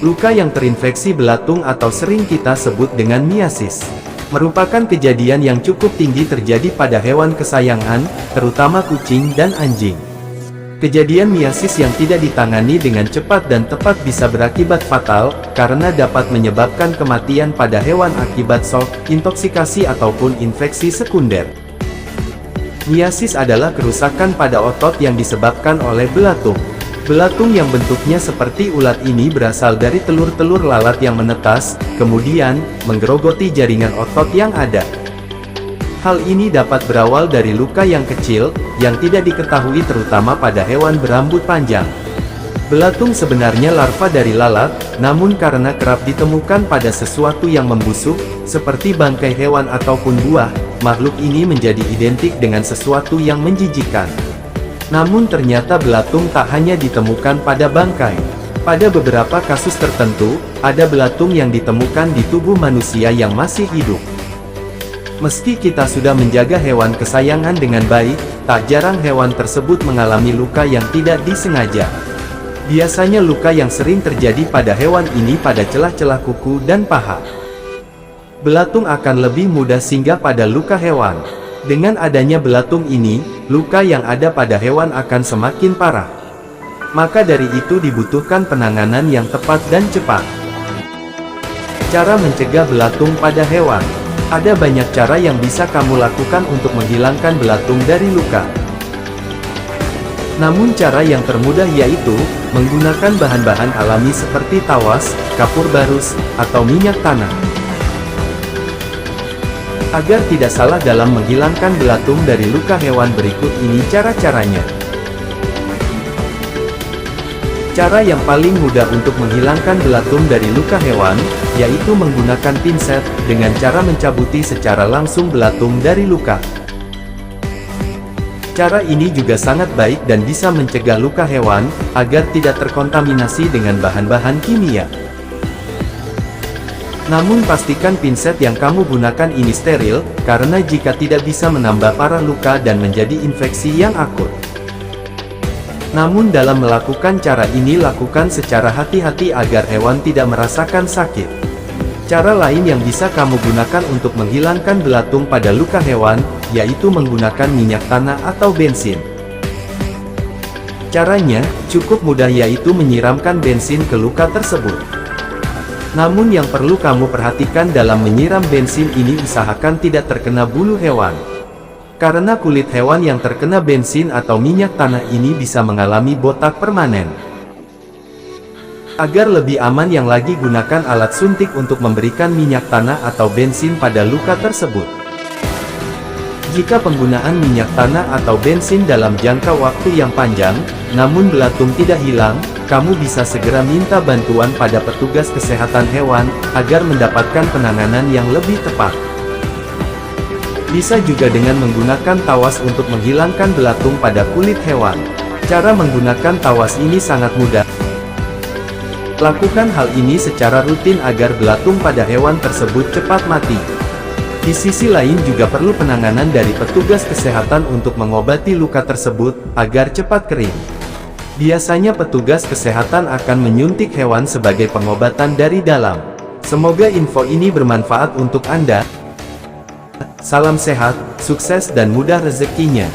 Luka yang terinfeksi belatung atau sering kita sebut dengan miasis, merupakan kejadian yang cukup tinggi terjadi pada hewan kesayangan, terutama kucing dan anjing. Kejadian miasis yang tidak ditangani dengan cepat dan tepat bisa berakibat fatal, karena dapat menyebabkan kematian pada hewan akibat shock, intoksikasi ataupun infeksi sekunder. Miasis adalah kerusakan pada otot yang disebabkan oleh belatung. Belatung yang bentuknya seperti ulat ini berasal dari telur-telur lalat yang menetas, kemudian menggerogoti jaringan otot yang ada. Hal ini dapat berawal dari luka yang kecil, yang tidak diketahui terutama pada hewan berambut panjang. Belatung sebenarnya larva dari lalat, namun karena kerap ditemukan pada sesuatu yang membusuk, seperti bangkai hewan ataupun buah, makhluk ini menjadi identik dengan sesuatu yang menjijikkan. Namun ternyata belatung tak hanya ditemukan pada bangkai. Pada beberapa kasus tertentu, ada belatung yang ditemukan di tubuh manusia yang masih hidup. Meski kita sudah menjaga hewan kesayangan dengan baik, tak jarang hewan tersebut mengalami luka yang tidak disengaja. Biasanya luka yang sering terjadi pada hewan ini pada celah-celah kuku dan paha. Belatung akan lebih mudah singgah pada luka hewan. Dengan adanya belatung ini, luka yang ada pada hewan akan semakin parah. Maka dari itu dibutuhkan penanganan yang tepat dan cepat. Cara mencegah belatung pada hewan. Ada banyak cara yang bisa kamu lakukan untuk menghilangkan belatung dari luka. Namun cara yang termudah yaitu, menggunakan bahan-bahan alami seperti tawas, kapur barus, atau minyak tanah. Agar tidak salah dalam menghilangkan belatung dari luka hewan, berikut ini cara-caranya. Cara yang paling mudah untuk menghilangkan belatung dari luka hewan, yaitu menggunakan pinset, dengan cara mencabuti secara langsung belatung dari luka. Cara ini juga sangat baik dan bisa mencegah luka hewan, agar tidak terkontaminasi dengan bahan-bahan kimia. Namun pastikan pinset yang kamu gunakan ini steril, karena jika tidak bisa menambah parah luka dan menjadi infeksi yang akut. Namun dalam melakukan cara ini lakukan secara hati-hati agar hewan tidak merasakan sakit. Cara lain yang bisa kamu gunakan untuk menghilangkan belatung pada luka hewan, yaitu menggunakan minyak tanah atau bensin. Caranya, cukup mudah yaitu menyiramkan bensin ke luka tersebut. Namun yang perlu kamu perhatikan dalam menyiram bensin ini, usahakan tidak terkena bulu hewan. Karena kulit hewan yang terkena bensin atau minyak tanah ini bisa mengalami botak permanen. Agar lebih aman yang lagi, gunakan alat suntik untuk memberikan minyak tanah atau bensin pada luka tersebut. Jika penggunaan minyak tanah atau bensin dalam jangka waktu yang panjang, namun belatung tidak hilang, kamu bisa segera minta bantuan pada petugas kesehatan hewan, agar mendapatkan penanganan yang lebih tepat. Bisa juga dengan menggunakan tawas untuk menghilangkan belatung pada kulit hewan. Cara menggunakan tawas ini sangat mudah. Lakukan hal ini secara rutin agar belatung pada hewan tersebut cepat mati. Di sisi lain juga perlu penanganan dari petugas kesehatan untuk mengobati luka tersebut, agar cepat kering. Biasanya petugas kesehatan akan menyuntik hewan sebagai pengobatan dari dalam. Semoga info ini bermanfaat untuk Anda. Salam sehat, sukses dan mudah rezekinya.